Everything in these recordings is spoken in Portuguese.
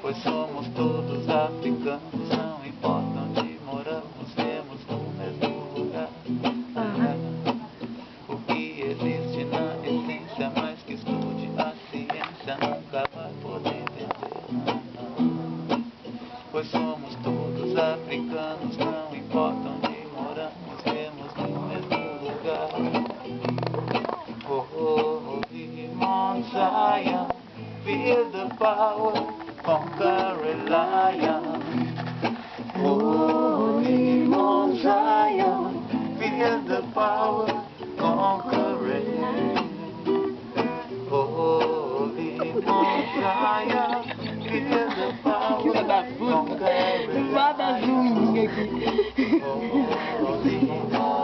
Pois somos todos africanos, não importa onde moramos, temos no mesmo lugar. O que existe na essência, mais que estude a ciência, nunca vai poder vencer. Pois somos todos africanos, não importa onde moramos, temos no mesmo lugar. Holy Mount Zion, feel the power, conquer a lion. Holy Mount Zion, feel the power, conquer a lion. Holy Mount Zion, feel the power, conquer a lion. Nada zoom aqui.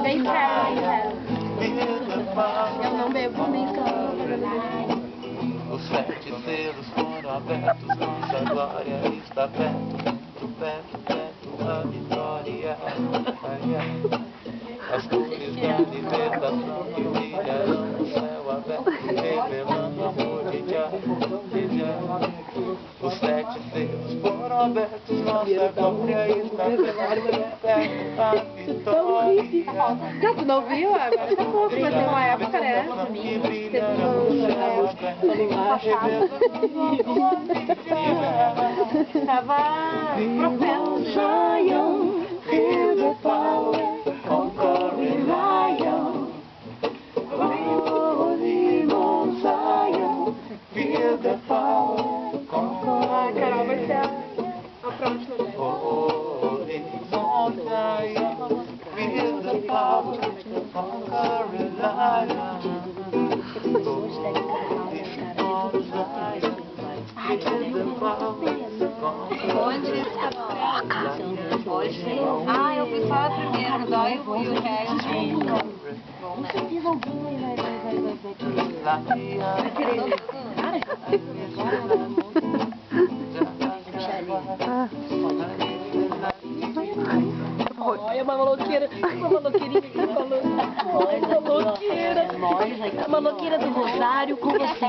Vem cá, eu não bebo nem Os 7 selos foram abertos, nossa glória está perto, muito perto, perto a vitória. As cores da libertação que brilharão no céu aberto, revelando amor de Jah. Os 7 selos foram abertos, nossa glória está perto, perto a vitória. Já tu não viu? Agora tá pouco, mas tem uma época, né? Que brilharão no céu aberto, Tava profeta. Zion, feel the power, conquering lion. Holy Mount Zion, feel the power, Ah, Carol vai conquering ser a próxima dela. Holy Mount Zion, feel the power, conquering lion. Holy Mount Zion, feel the power, Onde? Pode ser. Ah, eu fui só a primeira, dói e o resto. Bom, né? Vai querer. Olha, uma maloqueira, uma maloqueirinha que falou. Olha, maloqueira. A maloqueira do Rosário com você.